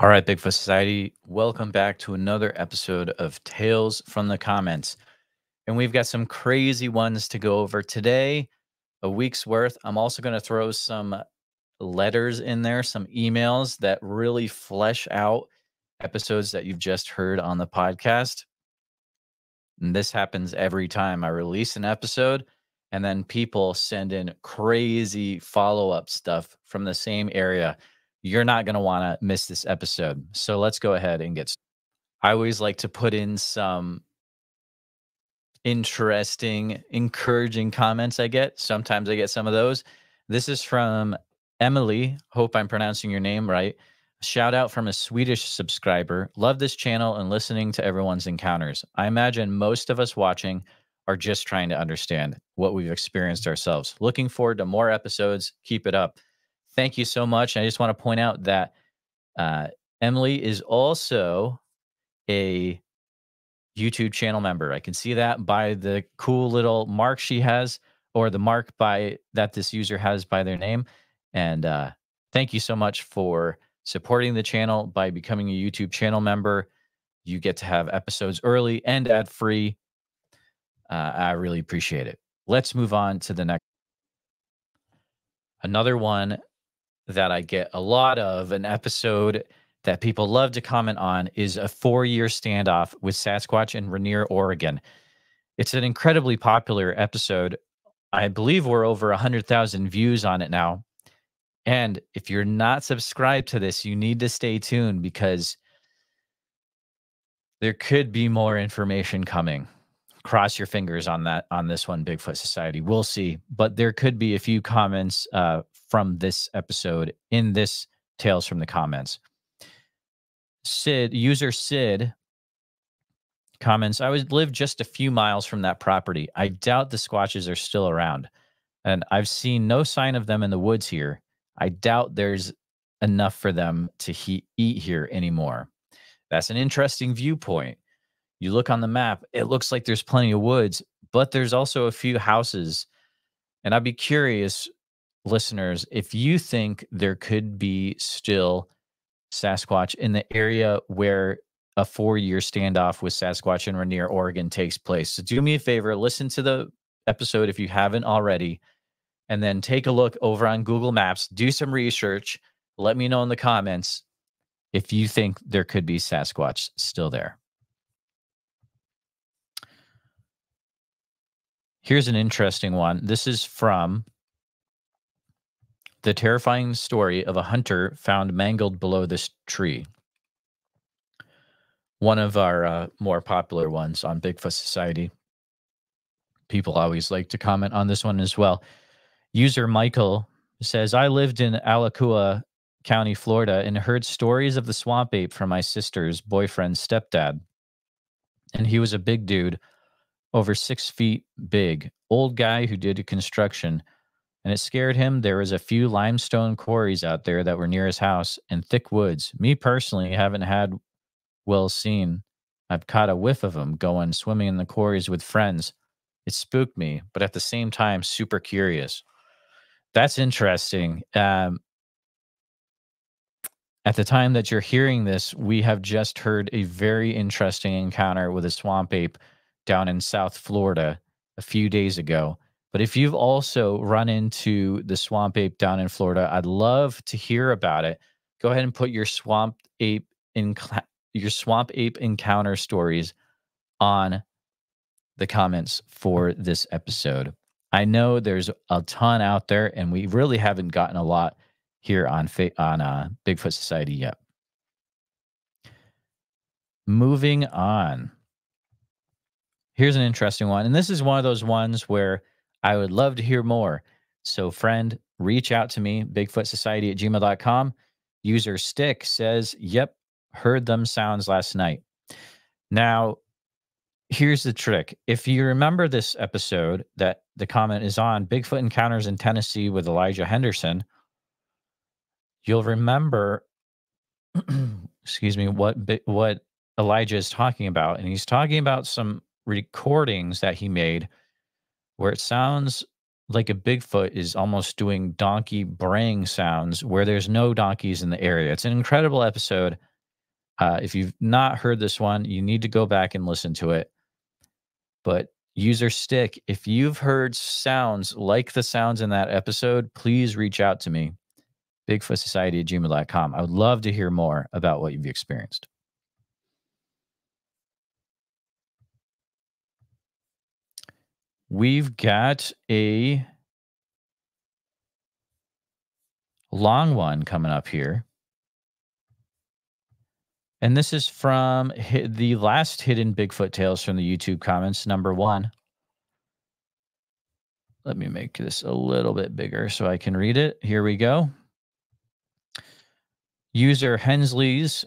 All right, Bigfoot Society, welcome back to another episode of Tales from the Comments. And we've got some crazy ones to go over today, a week's worth. I'm also going to throw some letters in there, some emails that really flesh out episodes that you've just heard on the podcast. And this happens every time I release an episode, and then people send in crazy follow up stuff from the same area. You're not going to want to miss this episode. So let's go ahead and get started. I always like to put in some interesting, encouraging comments I get. Sometimes I get some of those. This is from Emily. Hope I'm pronouncing your name right. Shout out from a Swedish subscriber. Love this channel and listening to everyone's encounters. I imagine most of us watching are just trying to understand what we've experienced ourselves. Looking forward to more episodes. Keep it up. Thank you so much. I just want to point out that Emily is also a YouTube channel member. I can see that by the cool little mark she has, or the mark by that this user has by their name. And thank you so much for supporting the channel by becoming a YouTube channel member. You get to have episodes early and ad free. I really appreciate it. Let's move on to the next. Another one that I get a lot of, an episode that people love to comment on, is a 4-year standoff with Sasquatch in Rainier, Oregon. It's an incredibly popular episode. I believe we're over 100,000 views on it now. And if you're not subscribed to this, you need to stay tuned because there could be more information coming. Cross your fingers on that, on this one, Bigfoot Society. We'll see. But there could be a few comments from this episode in this Tales from the Comments. User Sid comments, I would live just a few miles from that property. I doubt the Squatches are still around. And I've seen no sign of them in the woods here. I doubt there's enough for them to eat here anymore. That's an interesting viewpoint. You look on the map, it looks like there's plenty of woods, but there's also a few houses. And I'd be curious, listeners, if you think there could be still Sasquatch in the area where a 4-year standoff with Sasquatch in Rainier, Oregon takes place. So do me a favor, listen to the episode if you haven't already, and then take a look over on Google Maps, do some research, let me know in the comments if you think there could be Sasquatch still there. Here's an interesting one. This is from The Terrifying Story of a Hunter Found Mangled Below This Tree. One of our more popular ones on Bigfoot Society. People always like to comment on this one as well. User Michael says, I lived in Alachua County, Florida, and heard stories of the swamp ape from my sister's boyfriend's stepdad. And he was a big dude, over 6 feet big, old guy who did construction. And it scared him. There was a few limestone quarries out there that were near his house and thick woods. Me personally haven't had well seen. I've caught a whiff of them going swimming in the quarries with friends. It spooked me, but at the same time, super curious. That's interesting. At the time that you're hearing this, we have just heard a very interesting encounter with a swamp ape down in South Florida a few days ago. But if you've also run into the swamp ape down in Florida, I'd love to hear about it. Go ahead and put your swamp ape encounter stories on the comments for this episode. I know there's a ton out there, and we really haven't gotten a lot here on Bigfoot Society yet. Moving on. Here's an interesting one, and this is one of those ones where I would love to hear more. So, friend, reach out to me, bigfootsociety@gmail.com. User Stick says, yep, heard them sounds last night. Now, here's the trick. If you remember this episode that the comment is on, Bigfoot Encounters in Tennessee with Elijah Henderson, you'll remember, excuse me, what Elijah is talking about. And he's talking about some recordings that he made where it sounds like a Bigfoot is almost doing donkey braying sounds where there's no donkeys in the area. It's an incredible episode. If you've not heard this one, you need to go back and listen to it. But user stick, if you've heard sounds like the sounds in that episode, please reach out to me, bigfootsociety@gmail.com. I would love to hear more about what you've experienced. We've got a long one coming up here. And this is from the last Hidden Bigfoot Tales from the YouTube comments, number 1. Let me make this a little bit bigger so I can read it. Here we go. User Hensley's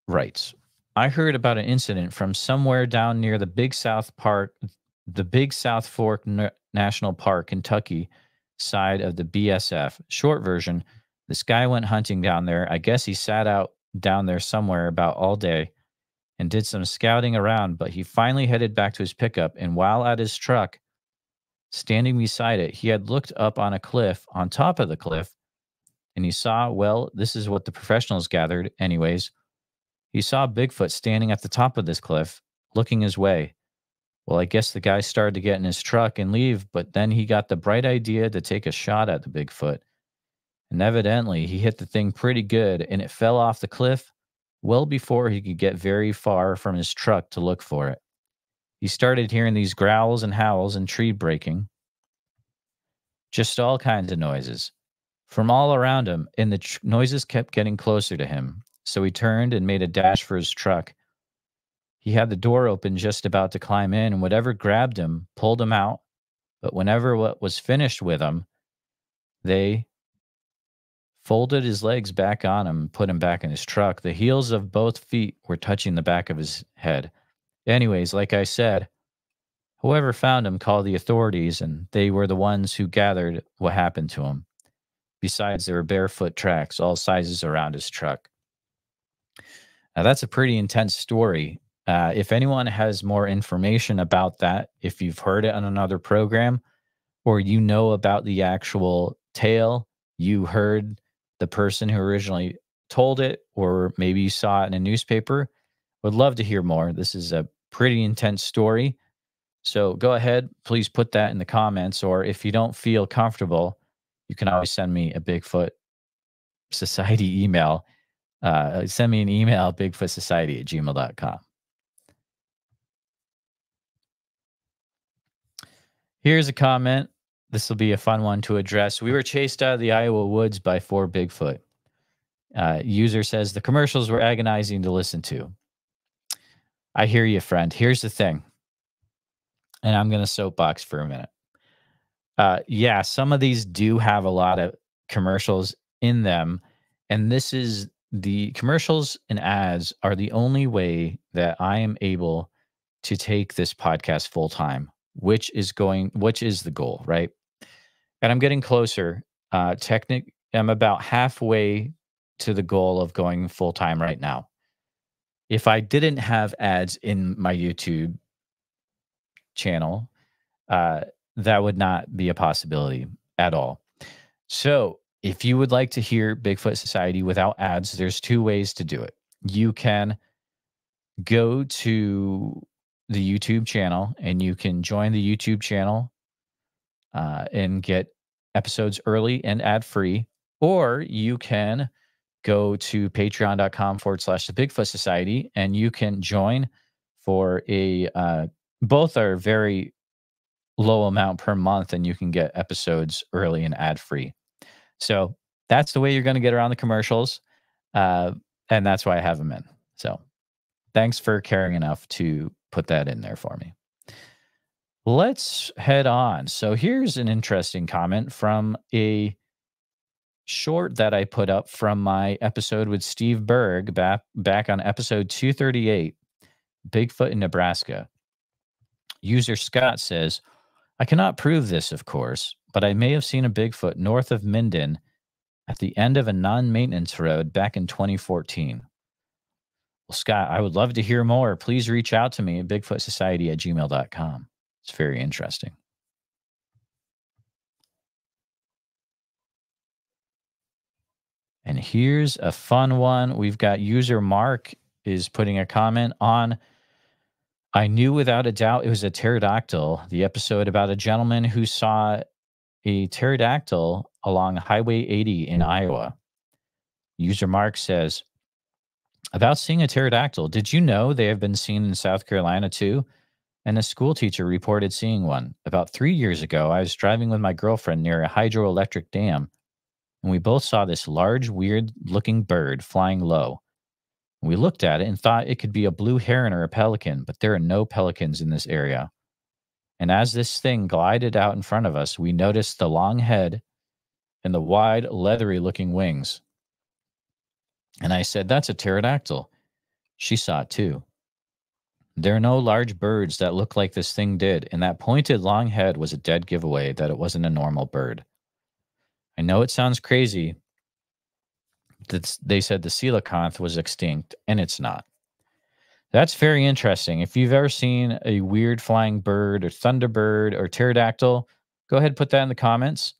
writes, I heard about an incident from somewhere down near the Big South Fork National Park, Kentucky side of the BSF. Short version, this guy went hunting down there. I guess he sat out down there somewhere about all day and did some scouting around, but he finally headed back to his pickup, and while at his truck, standing beside it, he had looked up on a cliff, on top of the cliff, and he saw, well, this is what the professionals gathered anyways. He saw Bigfoot standing at the top of this cliff, looking his way. Well, I guess the guy started to get in his truck and leave, but then he got the bright idea to take a shot at the Bigfoot. And evidently, he hit the thing pretty good, and it fell off the cliff well before he could get very far from his truck to look for it. He started hearing these growls and howls and tree breaking, just all kinds of noises from all around him, and the noises kept getting closer to him. So he turned and made a dash for his truck. He had the door open, just about to climb in, and whatever grabbed him pulled him out. But whenever what was finished with him, they folded his legs back on him and put him back in his truck. The heels of both feet were touching the back of his head. Anyways, like I said, whoever found him called the authorities, and they were the ones who gathered what happened to him. Besides, there were barefoot tracks, all sizes around his truck. Now, that's a pretty intense story. If anyone has more information about that, if you've heard it on another program, or you know about the actual tale, you heard the person who originally told it, or maybe you saw it in a newspaper, would love to hear more. This is a pretty intense story. So go ahead, please put that in the comments, or if you don't feel comfortable, you can always send me a Bigfoot Society email. Send me an email, bigfootsociety@gmail.com. Here's a comment. This will be a fun one to address. We were chased out of the Iowa woods by 4 Bigfoot. User says the commercials were agonizing to listen to. I hear you, friend. Here's the thing, and I'm going to soapbox for a minute. Yeah, some of these do have a lot of commercials in them, and this is the commercials and ads are the only way that I am able to take this podcast full time, which is the goal, right? And I'm getting closer. I'm about halfway to the goal of going full time right now. If I didn't have ads in my YouTube channel, that would not be a possibility at all. So if you would like to hear Bigfoot Society without ads, there's 2 ways to do it. You can go to the YouTube channel and you can join the YouTube channel and get episodes early and ad free, or you can go to patreon.com/the Bigfoot Society and you can join for both are very low amount per month, and you can get episodes early and ad free. So that's the way you're going to get around the commercials. And that's why I have them in. So thanks for caring enough to put that in there for me. Let's head on. So here's an interesting comment from a short that I put up from my episode with Steve Berg back on episode 238, Bigfoot in Nebraska. User Scott says, I cannot prove this, of course, but I may have seen a Bigfoot north of Minden at the end of a non-maintenance road back in 2014. Well, Scott, I would love to hear more. Please reach out to me at bigfootsociety@gmail.com. It's very interesting. And here's a fun one. We've got user Mark is putting a comment on. I knew without a doubt it was a pterodactyl. The episode about a gentleman who saw a pterodactyl along Highway 80 in Iowa. User Mark says, about seeing a pterodactyl, did you know they have been seen in South Carolina too? And a school teacher reported seeing one. About 3 years ago, I was driving with my girlfriend near a hydroelectric dam, and we both saw this large, weird looking bird flying low. We looked at it and thought it could be a blue heron or a pelican, but there are no pelicans in this area. And as this thing glided out in front of us, we noticed the long head and the wide, leathery looking wings. And I said, that's a pterodactyl. She saw it too. There are no large birds that look like this thing did, and that pointed long head was a dead giveaway that it wasn't a normal bird. I know it sounds crazy that they said the coelacanth was extinct, and it's not. That's very interesting. If you've ever seen a weird flying bird or thunderbird or pterodactyl, go ahead and put that in the comments.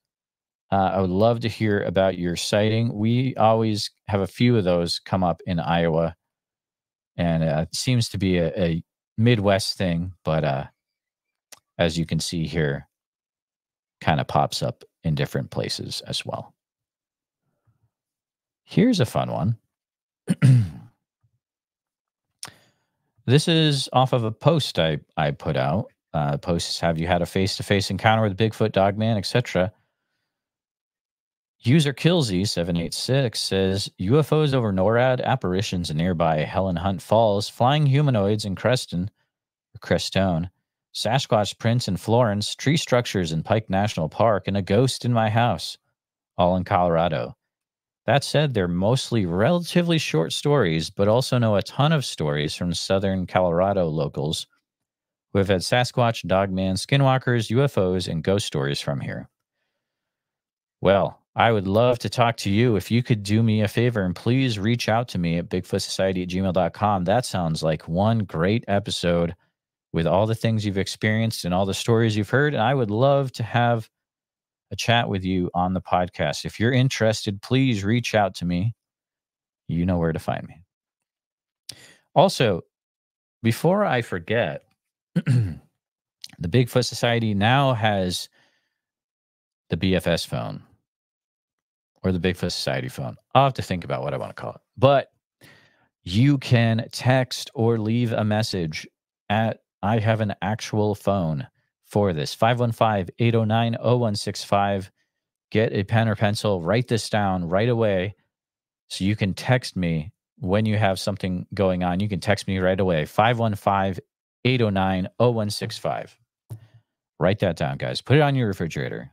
I would love to hear about your sighting. We always have a few of those come up in Iowa, and it seems to be a Midwest thing, but as you can see here, kind of pops up in different places as well. Here's a fun one. This is off of a post I put out. Posts, have you had a face-to-face encounter with Bigfoot, Dogman, etc.? User Killsy786 says, UFOs over NORAD, apparitions in nearby Helen Hunt Falls, flying humanoids in Crestone, Sasquatch prints in Florence, tree structures in Pike National Park, and a ghost in my house, all in Colorado. That said, they're mostly relatively short stories, but also know a ton of stories from southern Colorado locals who have had Sasquatch, Dogman, Skinwalkers, UFOs, and ghost stories from here. Well, I would love to talk to you. If you could do me a favor and please reach out to me at bigfootsociety@gmail.com. That sounds like one great episode with all the things you've experienced and all the stories you've heard. And I would love to have a chat with you on the podcast. If you're interested, please reach out to me. You know where to find me. Also, before I forget, the Bigfoot Society now has the BFS phone or the Bigfoot Society phone. I'll have to think about what I want to call it. But you can text or leave a message at, I have an actual phone for this, 515-809-0165. Get a pen or pencil, write this down right away so you can text me when you have something going on. You can text me right away, 515-809-0165. Write that down, guys. Put it on your refrigerator.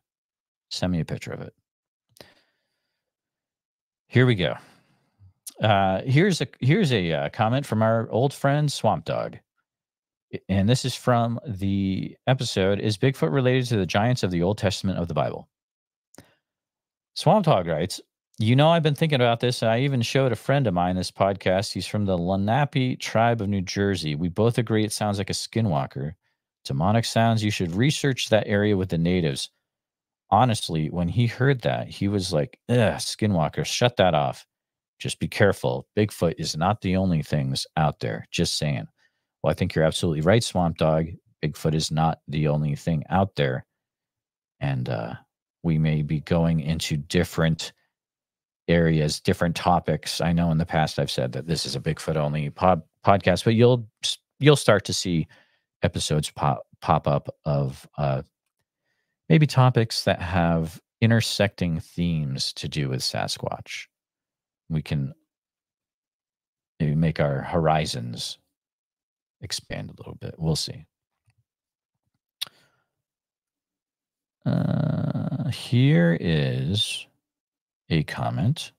Send me a picture of it. Here we go. Here's a comment from our old friend Swamp Dog. And this is from the episode, Is Bigfoot related to the giants of the Old Testament of the Bible? Swamp Dog writes, I've been thinking about this. I even showed a friend of mine this podcast. He's from the Lenape tribe of New Jersey. We both agree it sounds like a skinwalker. Demonic sounds. You should research that area with the natives. Honestly, when he heard that, he was like, skinwalker, shut that off. Just be careful. Bigfoot is not the only things out there. Just saying. Well, I think you're absolutely right, Swamp Dog. Bigfoot is not the only thing out there. And we may be going into different areas, different topics. I know in the past I've said that this is a Bigfoot only podcast, but you'll start to see episodes pop up of maybe topics that have intersecting themes to do with Sasquatch. We can maybe make our horizons expand a little bit. We'll see. Here is a comment.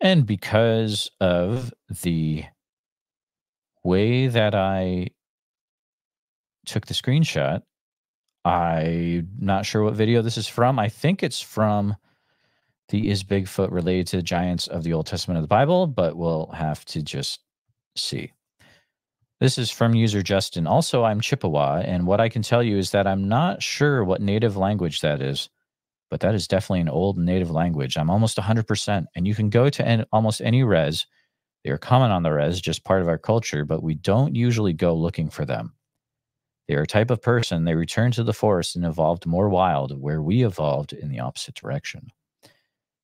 And because of the way that I took the screenshot, I'm not sure what video this is from. I think it's from the Is Bigfoot related to the giants of the Old Testament of the Bible, but we'll have to just see. This is from user Justin. Also, I'm Chippewa, and what I can tell you is that I'm not sure what native language that is. but that is definitely an old native language. I'm almost 100%. And you can go to almost any res. They are common on the res, just part of our culture, but we don't usually go looking for them. They are a type of person. They return to the forest and evolved more wild, where we evolved in the opposite direction.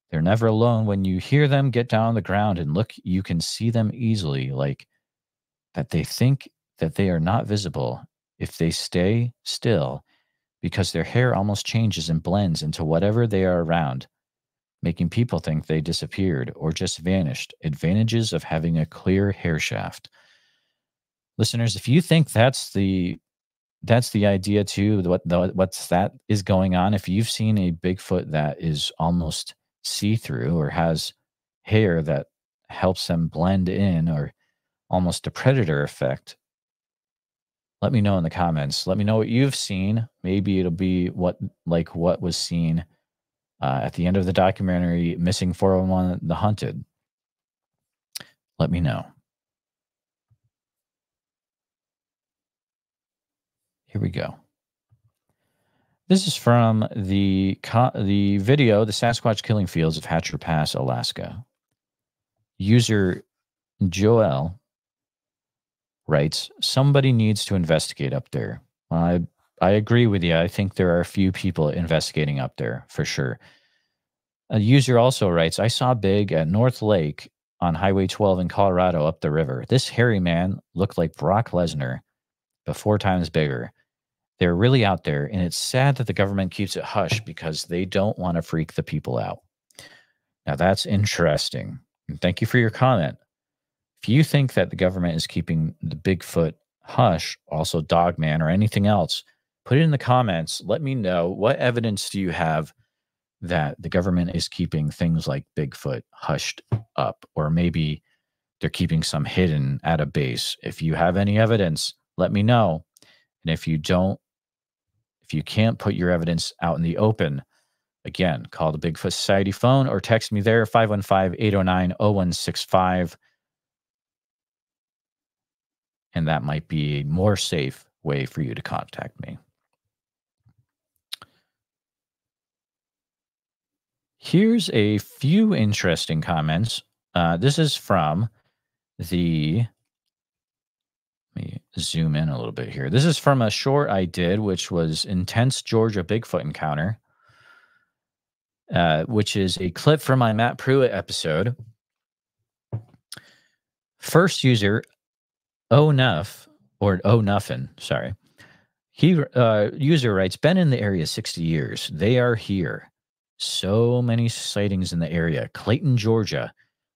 They're never alone. When you hear them get down on the ground and look, you can see them easily, like that they think that they are not visible if they stay still, because their hair almost changes and blends into whatever they are around, making people think they disappeared or just vanished. Advantages of having a clear hair shaft. Listeners, if you think that's the idea too, what's that is going on, if you've seen a Bigfoot that is almost see-through or has hair that helps them blend in, or almost a predator effect, let me know in the comments. Let me know what you've seen. Maybe it'll be what was seen at the end of the documentary Missing 401 The Hunted. Let me know. Here we go. This is from the video, The Sasquatch Killing Fields of Hatcher Pass, Alaska. User Joel writes, somebody needs to investigate up there. I agree with you. I think there are a few people investigating up there for sure. A user also writes, I saw Big at North Lake on Highway 12 in Colorado up the river. This hairy man looked like Brock Lesnar, but 4 times bigger. They're really out there, and it's sad that the government keeps it hush because they don't want to freak the people out. Now, that's interesting. And thank you for your comment. If you think that the government is keeping the Bigfoot hush, also Dogman or anything else, put it in the comments. Let me know, what evidence do you have that the government is keeping things like Bigfoot hushed up, or maybe they're keeping some hidden at a base. If you have any evidence, let me know. And if you can't put your evidence out in the open, again, call the Bigfoot Society phone or text me there, 515-809-0165. And that might be a more safe way for you to contact me. Here's a few interesting comments. This is from let me zoom in a little bit here. This is from a short I did, which was Intense Georgia Bigfoot Encounter, which is a clip from my Matt Pruitt episode. First user, Nuffin, sorry. User writes, been in the area 60 years. They are here. So many sightings in the area. Clayton, Georgia.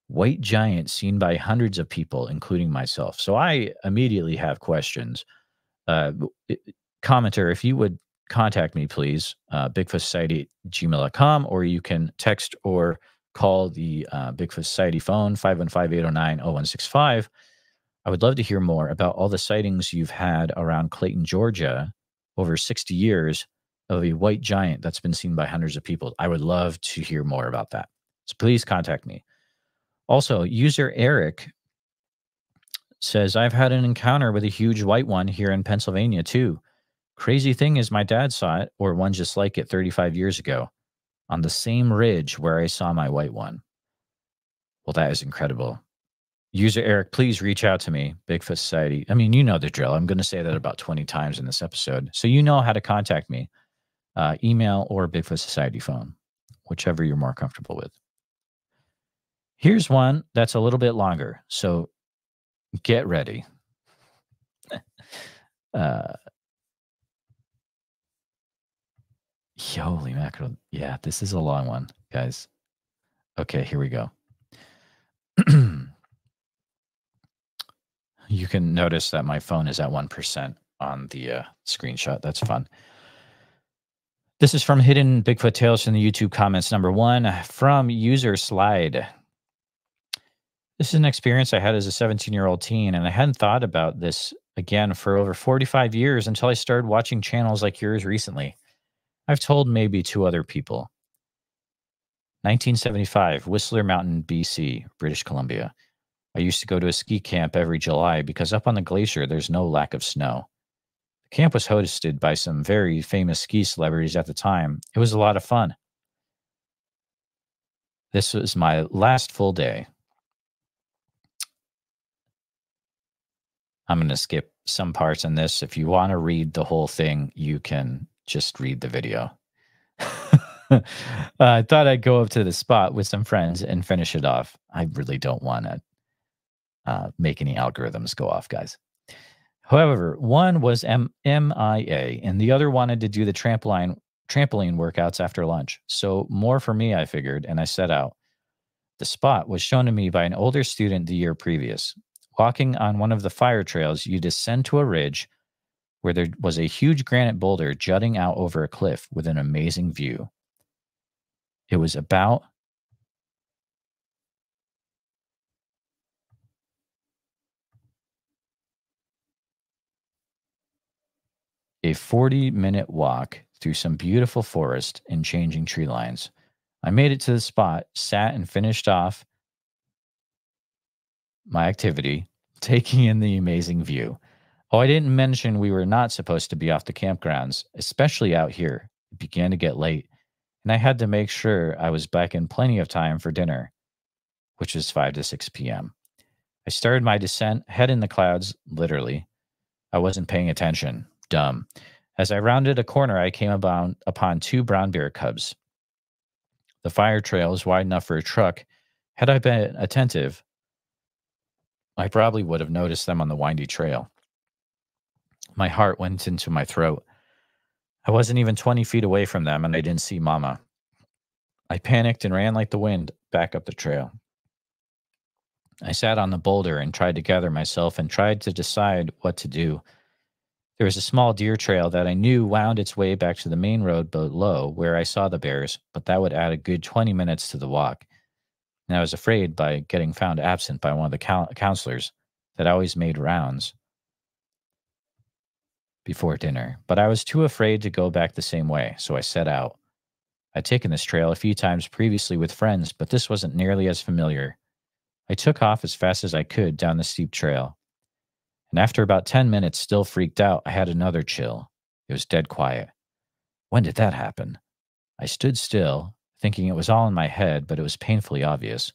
White giant seen by hundreds of people, including myself. So I immediately have questions. Commenter, if you would contact me, please, bigfootsociety@gmail.com, or you can text or call the Bigfoot Society phone, 515-809-0165. I would love to hear more about all the sightings you've had around Clayton, Georgia, over 60 years of a white giant that's been seen by hundreds of people. I would love to hear more about that. So please contact me. Also, user Eric says, I've had an encounter with a huge white one here in Pennsylvania too. Crazy thing is my dad saw it, or one just like it, 35 years ago on the same ridge where I saw my white one. Well, that is incredible. User Eric, please reach out to me, Bigfoot Society. I mean, you know the drill. I'm going to say that about 20 times in this episode. So you know how to contact me, email or Bigfoot Society phone, whichever you're more comfortable with. Here's one that's a little bit longer, so get ready. Holy mackerel. Yeah, this is a long one, guys. Okay, here we go. You can notice that my phone is at 1% on the screenshot. That's fun. This is from Hidden Bigfoot Tales from the YouTube comments. Number 1 from user Slide. This is an experience I had as a 17-year-old teen, and I hadn't thought about this again for over 45 years until I started watching channels like yours recently. I've told maybe 2 other people. 1975, Whistler Mountain, BC, British Columbia. I used to go to a ski camp every July because up on the glacier, there's no lack of snow. The camp was hosted by some very famous ski celebrities at the time. It was a lot of fun. This was my last full day. I'm going to skip some parts in this. If you want to read the whole thing, you can just read the video. I thought I'd go up to the spot with some friends and finish it off. I really don't want to make any algorithms go off, guys. However, one was MIA, and the other wanted to do the trampoline workouts after lunch. So more for me, I figured, and I set out. The spot was shown to me by an older student the year previous. Walking on one of the fire trails, you descend to a ridge where there was a huge granite boulder jutting out over a cliff with an amazing view. It was about a 40-minute walk through some beautiful forest and changing tree lines. I made it to the spot, sat and finished off my activity, taking in the amazing view. Oh, I didn't mention we were not supposed to be off the campgrounds, especially out here. It began to get late, and I had to make sure I was back in plenty of time for dinner, which was 5 to 6 p.m. I started my descent, head in the clouds, literally. I wasn't paying attention. Dumb. As I rounded a corner, I came upon two brown bear cubs. The fire trail was wide enough for a truck. Had I been attentive, I probably would have noticed them on the windy trail. My heart went into my throat. I wasn't even 20 feet away from them, and I didn't see Mama. I panicked and ran like the wind back up the trail. I sat on the boulder and tried to gather myself and tried to decide what to do. There was a small deer trail that I knew wound its way back to the main road below where I saw the bears, but that would add a good 20 minutes to the walk. And I was afraid by getting found absent by one of the counselors that always made rounds before dinner. But I was too afraid to go back the same way, so I set out. I'd taken this trail a few times previously with friends, but this wasn't nearly as familiar. I took off as fast as I could down the steep trail. And after about 10 minutes, still freaked out, I had another chill. It was dead quiet. When did that happen? I stood still, thinking it was all in my head, but it was painfully obvious.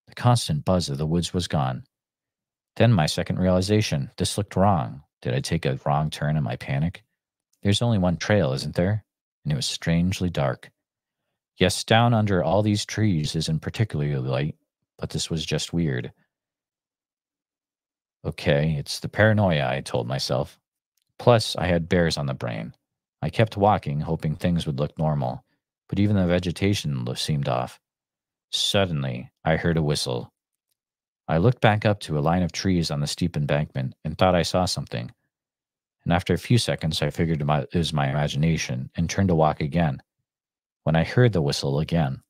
The constant buzz of the woods was gone. Then my second realization, this looked wrong. Did I take a wrong turn in my panic? There's only one trail, isn't there? And it was strangely dark. Yes, down under all these trees isn't particularly light, but this was just weird. Okay, it's the paranoia, I told myself. Plus, I had bears on the brain. I kept walking, hoping things would look normal, but even the vegetation seemed off. Suddenly, I heard a whistle. I looked back up to a line of trees on the steep embankment and thought I saw something. And after a few seconds, I figured it was my imagination and turned to walk again, when I heard the whistle again.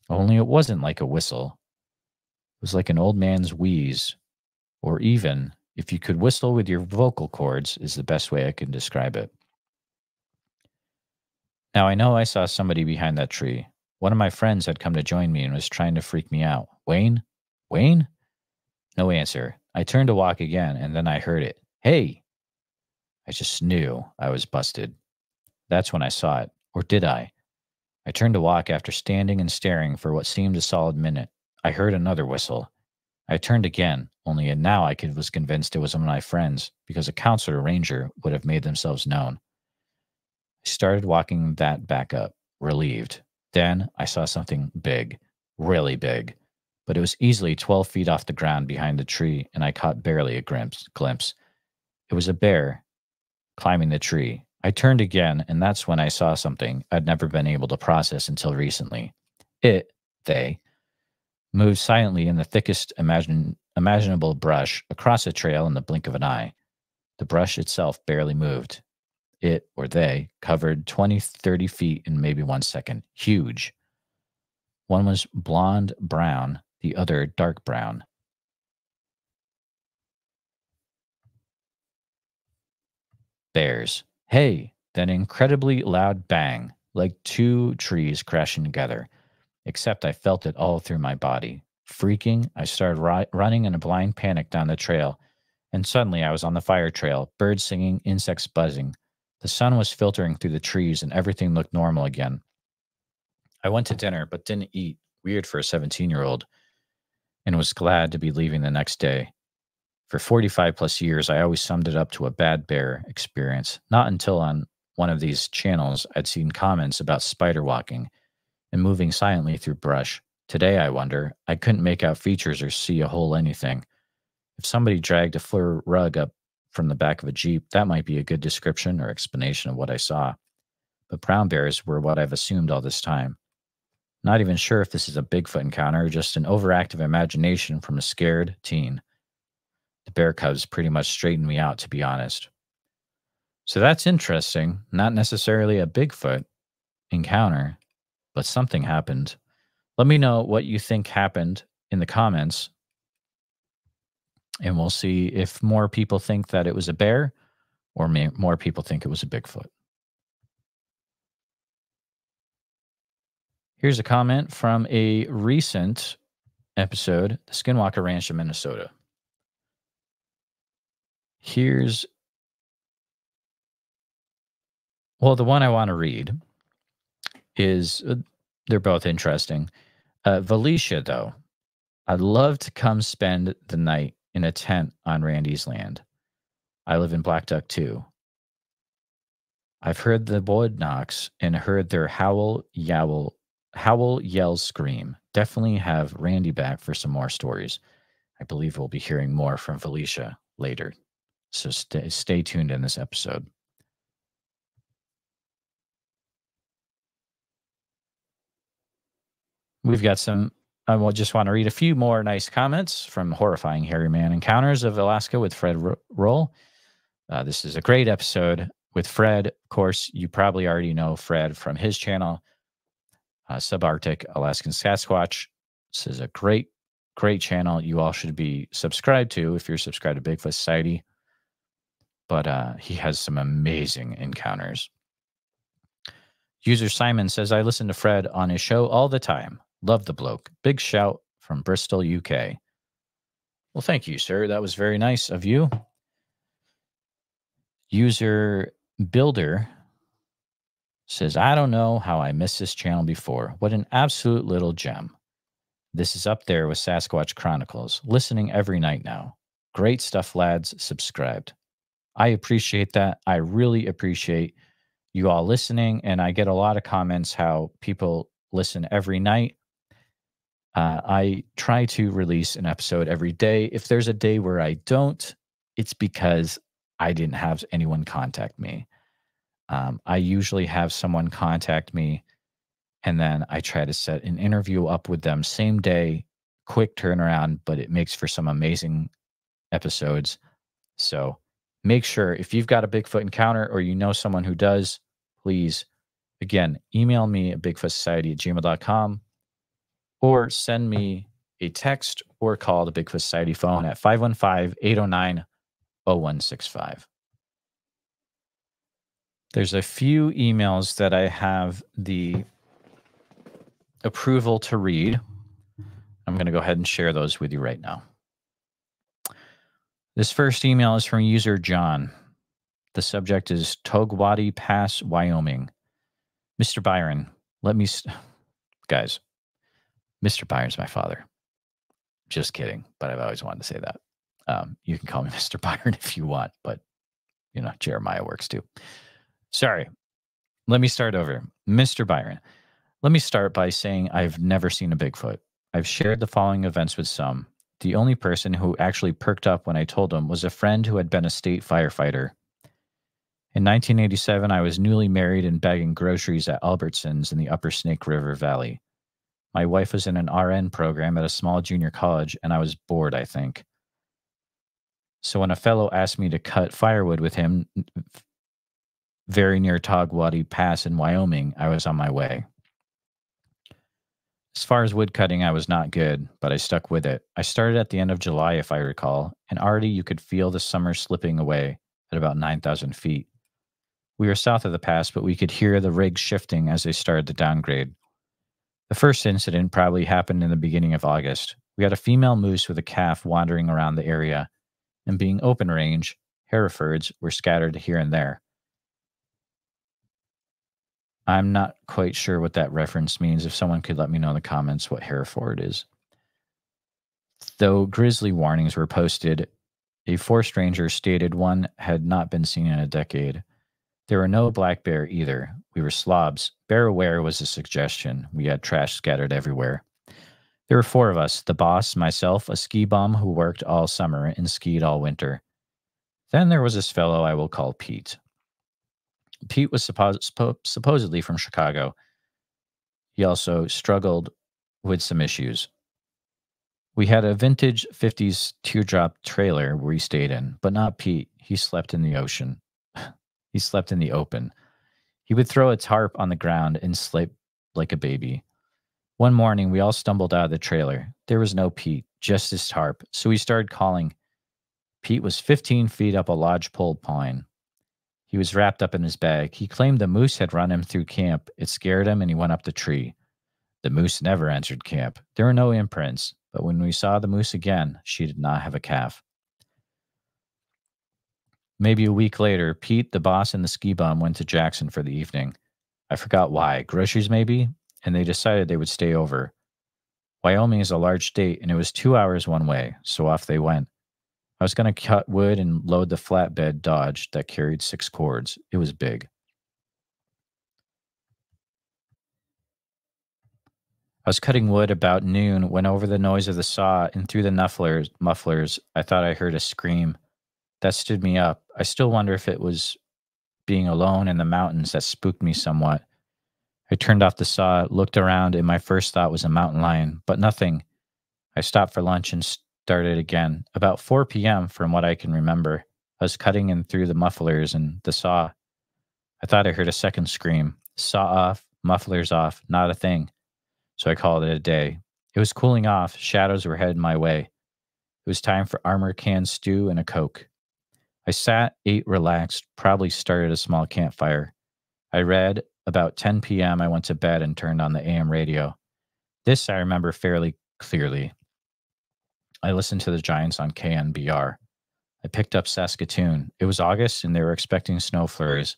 Only it wasn't like a whistle. It was like an old man's wheeze, or even, if you could whistle with your vocal cords, is the best way I can describe it. Now, I know I saw somebody behind that tree. One of my friends had come to join me and was trying to freak me out. Wayne? Wayne? No answer. I turned to walk again, and then I heard it. Hey! I just knew I was busted. That's when I saw it. Or did I? I turned to walk after standing and staring for what seemed a solid minute. I heard another whistle. I turned again, only now I was convinced it was one of my friends, because a counselor ranger would have made themselves known. I started walking that back up, relieved. Then I saw something big, really big, but it was easily 12 feet off the ground behind the tree, and I caught barely a glimpse. It was a bear climbing the tree. I turned again, and that's when I saw something I'd never been able to process until recently. They, moved silently in the thickest imaginable brush across a trail in the blink of an eye. The brush itself barely moved. It, or they, covered 20, 30 feet in maybe 1 second. Huge. One was blonde brown, the other dark brown. Bears. Hey! Then incredibly loud bang, like two trees crashing together. Except I felt it all through my body. Freaking, I started running in a blind panic down the trail, and suddenly I was on the fire trail, birds singing, insects buzzing. The sun was filtering through the trees, and everything looked normal again. I went to dinner, but didn't eat Weird for a 17-year-old, and was glad to be leaving the next day. For 45 plus years, I always summed it up to a bad bear experience. Not until on one of these channels I'd seen comments about spider walking and moving silently through brush. Today, I wonder, I couldn't make out features or see a whole anything. If somebody dragged a fur rug up from the back of a Jeep, that might be a good description or explanation of what I saw. But brown bears were what I've assumed all this time. Not even sure if this is a Bigfoot encounter or just an overactive imagination from a scared teen. The bear cubs pretty much straightened me out, to be honest. So that's interesting. Not necessarily a Bigfoot encounter, but something happened. Let me know what you think happened in the comments, and we'll see if more people think that it was a bear or more people think it was a Bigfoot. Here's a comment from a recent episode, the Skinwalker Ranch in Minnesota. The one I want to read is, they're both interesting. Valicia, though, I'd love to come spend the night in a tent on Randy's land. I live in Black Duck, too. I've heard the wood knocks and heard their howl, yell, scream. Definitely have Randy back for some more stories. I believe we'll be hearing more from Felicia later. So stay tuned in this episode. We've got some, I will just want to read a few more nice comments from Horrifying Hairy Man Encounters of Alaska with Fred Roll. This is a great episode with Fred. Of course, you probably already know Fred from his channel, Subarctic Alaskan Sasquatch. This is a great channel you all should be subscribed to if you're subscribed to Bigfoot Society. But he has some amazing encounters. User Simon says, I listen to Fred on his show all the time. Love the bloke. Big shout from Bristol, UK. Well, thank you, sir. That was very nice of you. User Builder says, I don't know how I missed this channel before. What an absolute little gem. This is up there with Sasquatch Chronicles. Listening every night now. Great stuff, lads. Subscribed. I appreciate that. I really appreciate you all listening, and I get a lot of comments how people listen every night. I try to release an episode every day. If there's a day where I don't, it's because I didn't have anyone contact me. I usually have someone contact me, and then I try to set an interview up with them same day, quick turnaround, but it makes for some amazing episodes. So make sure if you've got a Bigfoot encounter or you know someone who does, please, again, email me at bigfootsociety@gmail.com or send me a text or call the Bigfoot Society phone at 515-809-0165. There's a few emails that I have the approval to read. I'm going to go ahead and share those with you right now. This first email is from user John. The subject is Togwadi Pass, Wyoming. Mr. Byron, guys, Mr. Byron's my father. Just kidding, but I've always wanted to say that. You can call me Mr. Byron if you want, but, Jeremiah works too. Sorry. Let me start over. Mr. Byron, let me start by saying I've never seen a Bigfoot. I've shared the following events with some. The only person who actually perked up when I told him was a friend who had been a state firefighter. In 1987, I was newly married and bagging groceries at Albertsons in the Upper Snake River Valley. My wife was in an RN program at a small junior college, and I was bored, I think. So when a fellow asked me to cut firewood with him very near Togwadi Pass in Wyoming, I was on my way. As far as wood cutting, I was not good, but I stuck with it. I started at the end of July, if I recall, and already you could feel the summer slipping away at about 9,000 feet. We were south of the pass, but we could hear the rigs shifting as they started to downgrade. The first incident probably happened in the beginning of August. We had a female moose with a calf wandering around the area, and being open range, Herefords were scattered here and there. I'm not quite sure what that reference means. If someone could let me know in the comments what Hereford is. Though grisly warnings were posted, a forest ranger stated one had not been seen in a decade. There were no black bear either. We were slobs. Bear aware was a suggestion. We had trash scattered everywhere. There were four of us: the boss, myself, a ski bum who worked all summer and skied all winter. Then there was this fellow I will call Pete. Pete was supposedly from Chicago. He also struggled with some issues. We had a vintage 50s teardrop trailer we stayed in, but not Pete. He slept in the ocean. He slept in the open. He would throw a tarp on the ground and sleep like a baby. One morning, we all stumbled out of the trailer. There was no Pete, just his tarp, so we started calling. Pete was 15 feet up a lodgepole pine. He was wrapped up in his bag. He claimed the moose had run him through camp. It scared him, and he went up the tree. The moose never entered camp. There were no imprints, but when we saw the moose again, she did not have a calf. Maybe a week later, Pete, the boss, and the ski bum went to Jackson for the evening. I forgot why. Groceries, maybe? And they decided they would stay over. Wyoming is a large state, and it was 2 hours one way, so off they went. I was going to cut wood and load the flatbed Dodge that carried 6 cords. It was big. I was cutting wood about noon when over the noise of the saw and through the mufflers, I thought I heard a scream. That stood me up. I still wonder if it was being alone in the mountains that spooked me somewhat. I turned off the saw, looked around, and my first thought was a mountain lion, but nothing. I stopped for lunch and started again. About 4 p.m., from what I can remember, I was cutting in through the mufflers and the saw. I thought I heard a second scream. Saw off, mufflers off, not a thing. So I called it a day. It was cooling off. Shadows were heading my way. It was time for armor can stew and a Coke. I sat, ate, relaxed, probably started a small campfire. I read. About 10 p.m., I went to bed and turned on the AM radio. This I remember fairly clearly. I listened to the Giants on KNBR. I picked up Saskatoon. It was August, and they were expecting snow flurries.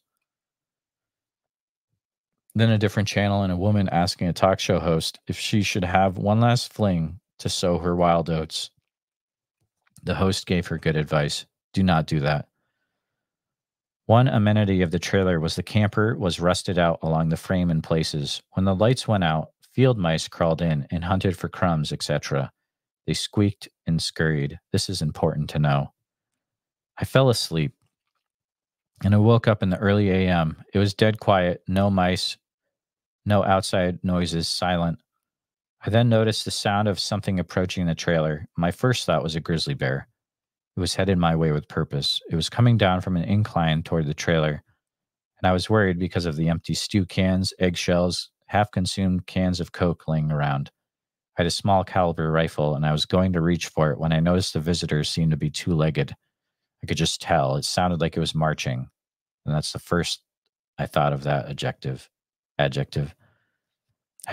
Then a different channel and a woman asking a talk show host if she should have one last fling to sow her wild oats. The host gave her good advice. Do not do that. One amenity of the trailer was the camper was rusted out along the frame in places. When the lights went out, field mice crawled in and hunted for crumbs, etc. They squeaked and scurried. This is important to know. I fell asleep, and I woke up in the early a.m. It was dead quiet, no mice, no outside noises, silent. I then noticed the sound of something approaching the trailer. My first thought was a grizzly bear. It was headed my way with purpose. It was coming down from an incline toward the trailer, and I was worried because of the empty stew cans, eggshells, half-consumed cans of Coke laying around. I had a small caliber rifle, and I was going to reach for it when I noticed the visitors seemed to be two-legged. I could just tell. It sounded like it was marching, and that's the first I thought of that adjective. I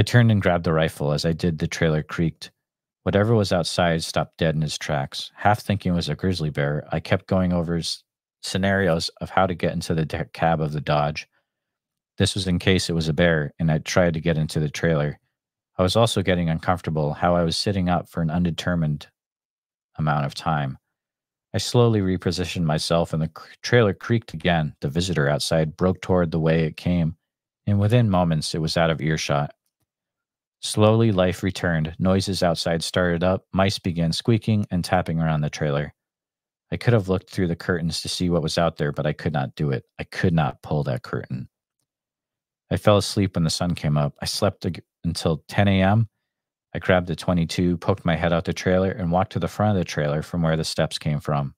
turned and grabbed the rifle. As I did, the trailer creaked. Whatever was outside stopped dead in its tracks. Half thinking it was a grizzly bear, I kept going over scenarios of how to get into the cab of the Dodge. This was in case it was a bear, and I tried to get into the trailer. I was also getting uncomfortable, how I was sitting up for an undetermined amount of time. I slowly repositioned myself, and the trailer creaked again. The visitor outside broke toward the way it came, and within moments it was out of earshot. Slowly, life returned. Noises outside started up. Mice began squeaking and tapping around the trailer. I could have looked through the curtains to see what was out there, but I could not do it. I could not pull that curtain. I fell asleep when the sun came up. I slept until 10 a.m. I grabbed the 22, poked my head out the trailer, and walked to the front of the trailer from where the steps came from.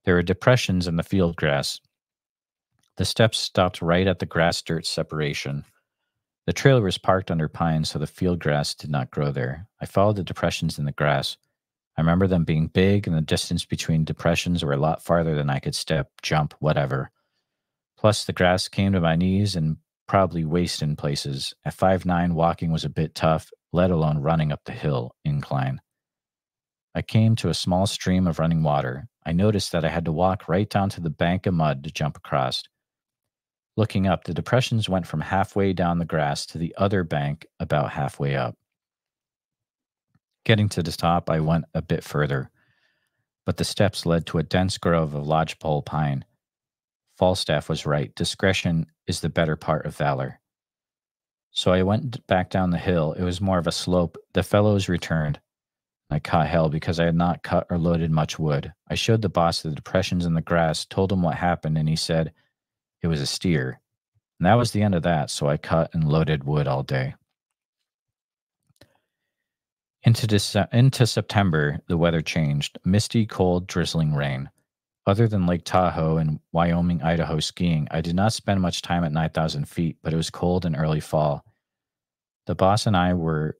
There were depressions in the field grass. The steps stopped right at the grass-dirt separation. The trailer was parked under pines, so the field grass did not grow there. I followed the depressions in the grass. I remember them being big, and the distance between depressions were a lot farther than I could step, jump, whatever. Plus, the grass came to my knees and probably waist in places. At 5'9", walking was a bit tough, let alone running up the hill incline. I came to a small stream of running water. I noticed that I had to walk right down to the bank of mud to jump across. Looking up, the depressions went from halfway down the grass to the other bank about halfway up. Getting to the top, I went a bit further, but the steps led to a dense grove of lodgepole pine. Falstaff was right. Discretion is the better part of valor. So I went back down the hill. It was more of a slope. The fellows returned. I caught hell because I had not cut or loaded much wood. I showed the boss the depressions in the grass, told him what happened, and he said it was a steer. And that was the end of that, so I cut and loaded wood all day. Into September, the weather changed. Misty, cold, drizzling rain. Other than Lake Tahoe and Wyoming, Idaho skiing, I did not spend much time at 9,000 feet, but it was cold in early fall. The boss and I were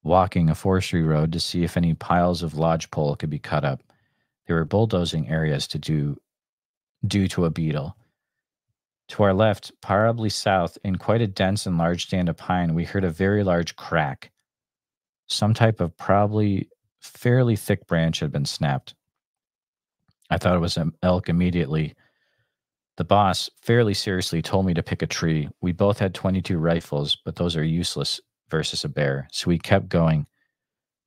walking a forestry road to see if any piles of lodgepole could be cut up. There were bulldozing areas due to a beetle. To our left, probably south, in quite a dense and large stand of pine, we heard a very large crack. Some type of probably fairly thick branch had been snapped. I thought it was an elk immediately. The boss fairly seriously told me to pick a tree. We both had 22 rifles, but those are useless versus a bear, so we kept going,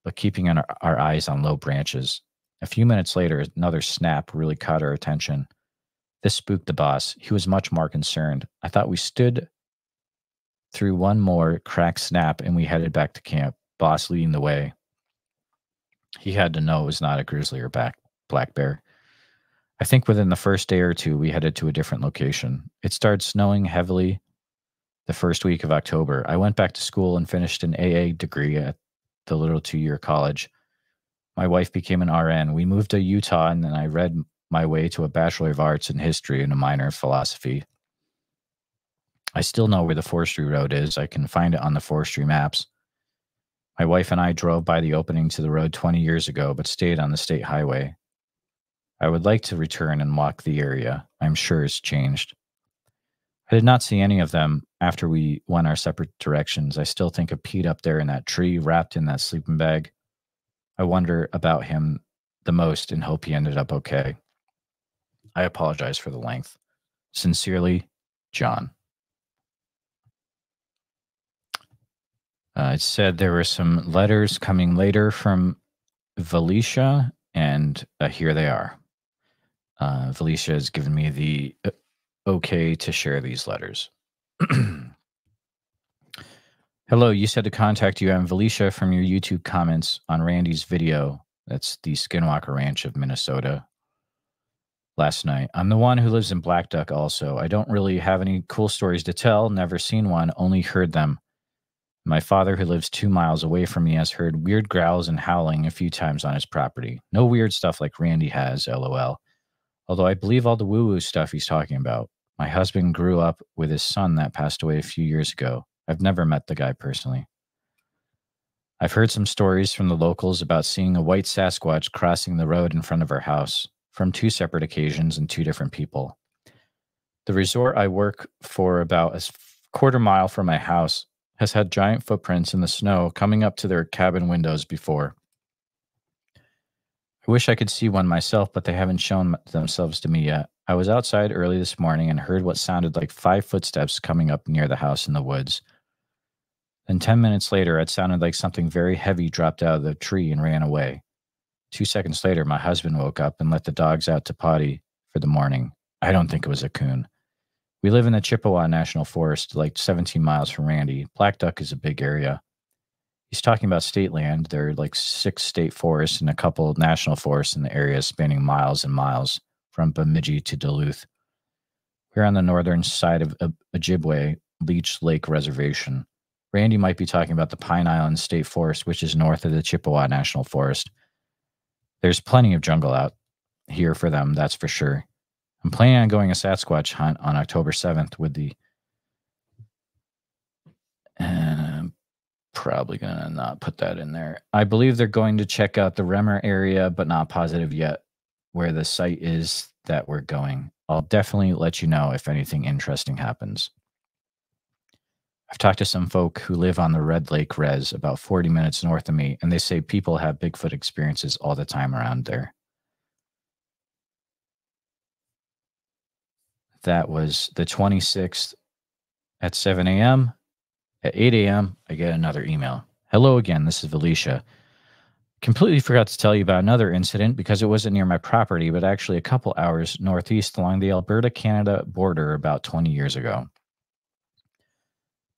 but keeping our eyes on low branches. A few minutes later, another snap really caught our attention. This spooked the boss. He was much more concerned. I thought we stood through one more crack snap and we headed back to camp, boss leading the way. He had to know it was not a grizzly or black bear. I think within the first day or two, we headed to a different location. It started snowing heavily the first week of October. I went back to school and finished an AA degree at the little 2-year college. My wife became an RN. We moved to Utah, and then I read my way to a Bachelor of Arts in History and a minor in Philosophy. I still know where the forestry road is. I can find it on the forestry maps. My wife and I drove by the opening to the road 20 years ago, but stayed on the state highway. I would like to return and walk the area. I'm sure it's changed. I did not see any of them after we went our separate directions. I still think of Pete up there in that tree, wrapped in that sleeping bag. I wonder about him the most and hope he ended up okay. I apologize for the length. Sincerely, John. It said there were some letters coming later from Valicia, and here they are. Valicia has given me the okay to share these letters. Hello, you said to contact you. I'm Valicia from your YouTube comments on Randy's video. That's the Skinwalker Ranch of Minnesota. Last night. I'm the one who lives in Black Duck also. I don't really have any cool stories to tell. Never seen one, only heard them. My father, who lives 2 miles away from me, has heard weird growls and howling a few times on his property. No weird stuff like Randy has, LOL. Although I believe all the woo-woo stuff he's talking about. My husband grew up with his son that passed away a few years ago. I've never met the guy personally. I've heard some stories from the locals about seeing a white Sasquatch crossing the road in front of our house from 2 separate occasions and 2 different people. The resort I work for about a quarter mile from my house has had giant footprints in the snow coming up to their cabin windows before. I wish I could see one myself, but they haven't shown themselves to me yet. I was outside early this morning and heard what sounded like 5 footsteps coming up near the house in the woods. Then 10 minutes later, it sounded like something very heavy dropped out of the tree and ran away. 2 seconds later, my husband woke up and let the dogs out to potty for the morning. I don't think it was a coon. We live in the Chippewa National Forest, like 17 miles from Randy. Black Duck is a big area. He's talking about state land. There are like 6 state forests and a couple of national forests in the area spanning miles and miles from Bemidji to Duluth. We're on the northern side of Ojibwe Leech Lake Reservation. Randy might be talking about the Pine Island State Forest, which is north of the Chippewa National Forest. There's plenty of jungle out here for them, that's for sure. I'm planning on going a Sasquatch hunt on October 7th with the... I'm probably going to not put that in there. I believe they're going to check out the Remmer area, but not positive yet where the site is that we're going. I'll definitely let you know if anything interesting happens. I've talked to some folk who live on the Red Lake Res about 40 minutes north of me, and they say people have Bigfoot experiences all the time around there. That was the 26th at 7 a.m. At 8 a.m., I get another email. Hello again, this is Felicia. Completely forgot to tell you about another incident because it wasn't near my property, but actually a couple hours northeast along the Alberta-Canada border about 20 years ago.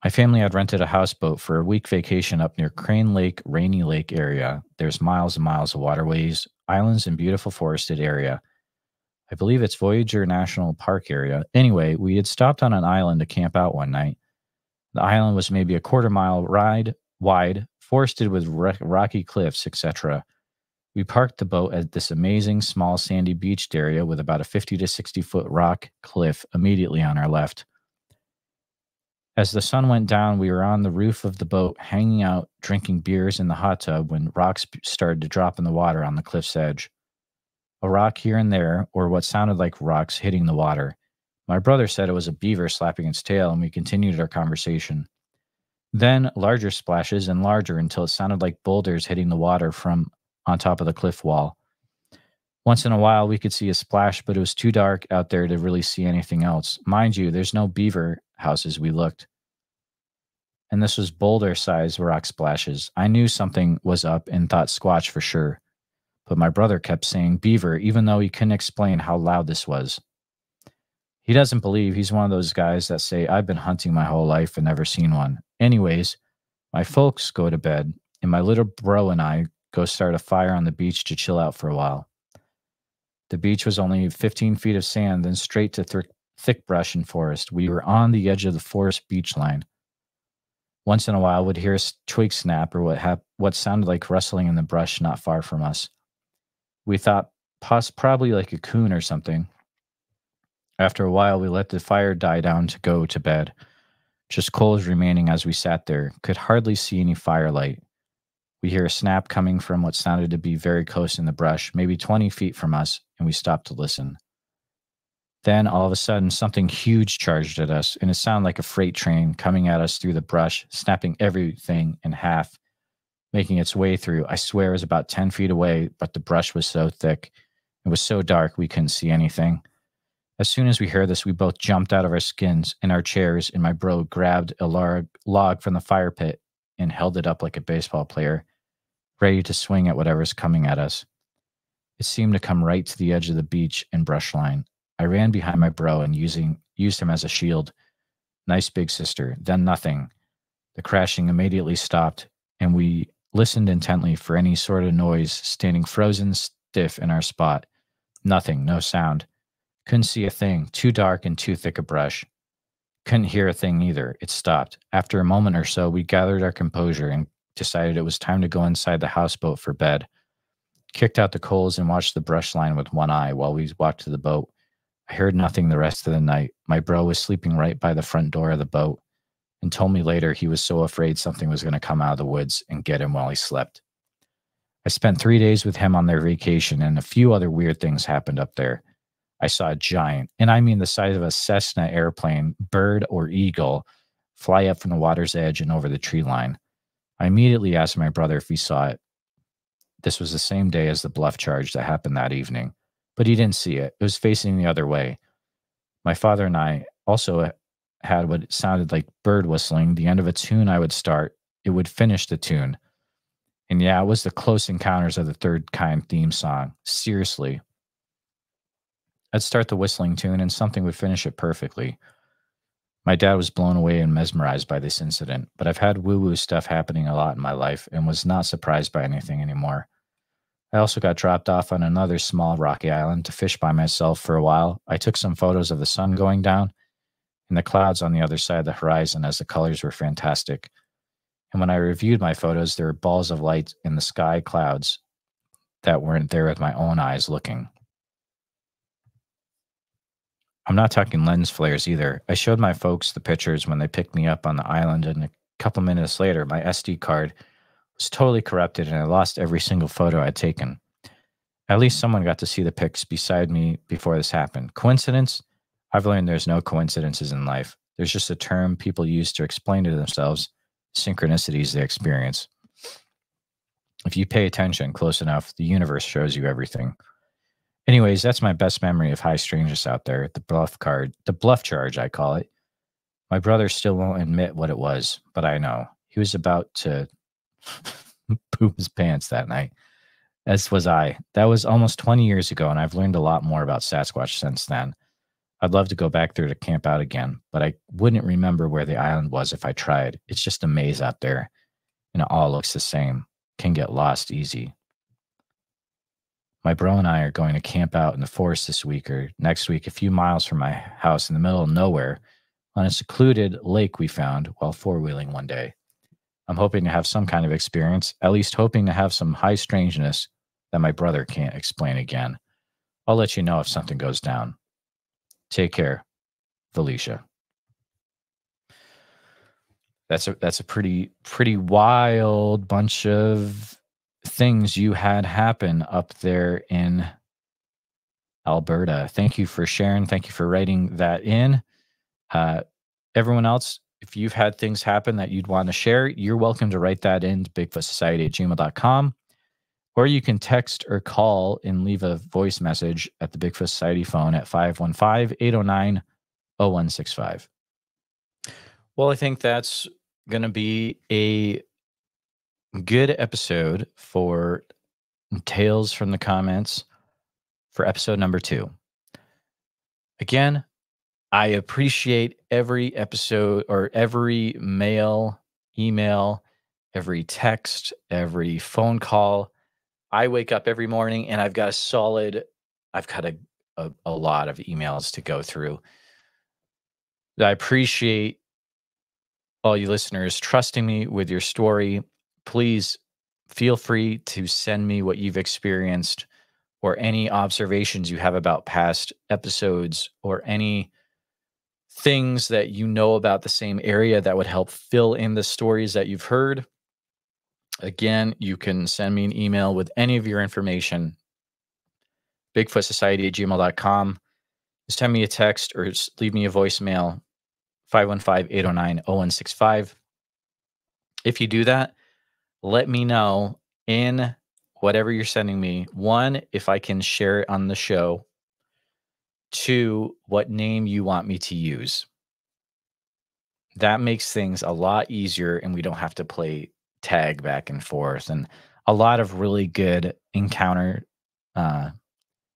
My family had rented a houseboat for a week vacation up near Crane Lake, Rainy Lake area. There's miles and miles of waterways, islands, and beautiful forested area. I believe it's Voyager National Park area. Anyway, we had stopped on an island to camp out one night. The island was maybe a quarter-mile wide, forested with rocky cliffs, etc. We parked the boat at this amazing small sandy beached area with about a 50 to 60-foot rock cliff immediately on our left. As the sun went down, we were on the roof of the boat, hanging out, drinking beers in the hot tub when rocks started to drop in the water on the cliff's edge. A rock here and there, or what sounded like rocks hitting the water. My brother said it was a beaver slapping its tail, and we continued our conversation. Then larger splashes and larger until it sounded like boulders hitting the water from on top of the cliff wall. Once in a while, we could see a splash, but it was too dark out there to really see anything else. Mind you, there's no beaver houses we looked. And this was boulder-sized rock splashes. I knew something was up and thought Squatch for sure. But my brother kept saying beaver, even though he couldn't explain how loud this was. He doesn't believe. He's one of those guys that say, I've been hunting my whole life and never seen one. Anyways, my folks go to bed, and my little bro and I go start a fire on the beach to chill out for a while. The beach was only 15 feet of sand, then straight to thick brush and forest. We were on the edge of the forest beach line. Once in a while, we'd hear a twig snap or what sounded like rustling in the brush not far from us. We thought probably like a coon or something. After a while, we let the fire die down to go to bed. Just coals remaining as we sat there. Could hardly see any firelight. We hear a snap coming from what sounded to be very close in the brush, maybe 20 feet from us, and we stopped to listen. Then, all of a sudden, something huge charged at us, and it sounded like a freight train coming at us through the brush, snapping everything in half, making its way through. I swear it was about 10 feet away, but the brush was so thick. It was so dark we couldn't see anything. As soon as we heard this, we both jumped out of our skins in our chairs, and my bro grabbed a log from the fire pit and held it up like a baseball player, ready to swing at whatever's coming at us. It seemed to come right to the edge of the beach and brush line. I ran behind my bro and used him as a shield. Nice big sister. Then nothing. The crashing immediately stopped, and we listened intently for any sort of noise, standing frozen stiff in our spot. Nothing, no sound. Couldn't see a thing, too dark and too thick a brush. Couldn't hear a thing either. It stopped. After a moment or so, we gathered our composure and decided it was time to go inside the houseboat for bed. Kicked out the coals and watched the brush line with one eye while we walked to the boat. I heard nothing the rest of the night. My bro was sleeping right by the front door of the boat and told me later he was so afraid something was going to come out of the woods and get him while he slept. I spent 3 days with him on their vacation, and a few other weird things happened up there. I saw a giant, and I mean the size of a Cessna airplane, bird or eagle, fly up from the water's edge and over the tree line. I immediately asked my brother if he saw it. This was the same day as the bluff charge that happened that evening, but he didn't see it. It was facing the other way. My father and I also had what sounded like bird whistling. The end of a tune I would start, it would finish the tune. And yeah, it was the Close Encounters of the Third Kind theme song. Seriously. I'd start the whistling tune and something would finish it perfectly. My dad was blown away and mesmerized by this incident, but I've had woo-woo stuff happening a lot in my life and was not surprised by anything anymore. I also got dropped off on another small rocky island to fish by myself for a while. I took some photos of the sun going down and the clouds on the other side of the horizon as the colors were fantastic. And when I reviewed my photos, there were balls of light in the sky clouds that weren't there with my own eyes looking. I'm not talking lens flares either. I showed my folks the pictures when they picked me up on the island, and a couple minutes later, my SD card was totally corrupted and I lost every single photo I'd taken. At least someone got to see the pics beside me before this happened. Coincidence? I've learned there's no coincidences in life. There's just a term people use to explain to themselves synchronicities they experience. If you pay attention close enough, the universe shows you everything. Anyways, that's my best memory of high strangeness out there. The bluff charge, I call it. My brother still won't admit what it was, but I know. He was about to poop his pants that night, as was I. That was almost 20 years ago, and I've learned a lot more about Sasquatch since then. I'd love to go back there to camp out again, but I wouldn't remember where the island was if I tried. It's just a maze out there, and it all looks the same. Can get lost easy. My bro and I are going to camp out in the forest this week or next week, a few miles from my house in the middle of nowhere on a secluded lake we found while four-wheeling one day. I'm hoping to have some kind of experience, at least hoping to have some high strangeness that my brother can't explain again. I'll let you know if something goes down. Take care, Felicia. That's a pretty wild bunch of things you had happen up there in Alberta. Thank you for sharing. Thank you for writing that in. Everyone else, if you've had things happen that you'd want to share, you're welcome to write that in to bigfootsociety@gmail.com. Or you can text or call and leave a voice message at the Bigfoot Society phone at 515-809-0165. Well, I think that's going to be a good episode for Tales from the Comments for episode number 2. Again, I appreciate every episode or every mail, email, every text, every phone call. I wake up every morning and I've got a lot of emails to go through. I appreciate all you listeners trusting me with your story. Please feel free to send me what you've experienced or any observations you have about past episodes or any things that you know about the same area that would help fill in the stories that you've heard. Again, you can send me an email with any of your information, bigfootsociety@gmail.com. Send me a text or leave me a voicemail, 515-809-0165. If you do that, let me know in whatever you're sending me. 1, if I can share it on the show. 2, what name you want me to use. That makes things a lot easier and we don't have to play tag back and forth. And a lot of really good encounter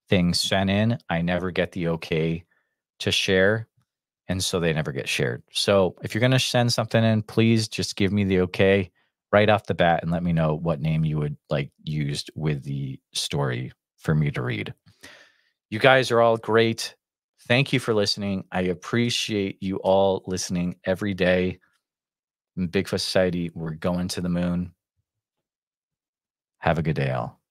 things sent in. I never get the okay to share, and so they never get shared. So if you're going to send something in, please just give me the okay right off the bat and let me know what name you would like used with the story for me to read. You guys are all great. Thank you for listening. I appreciate you all listening every day. In Bigfoot Society, we're going to the moon. Have a good day, all.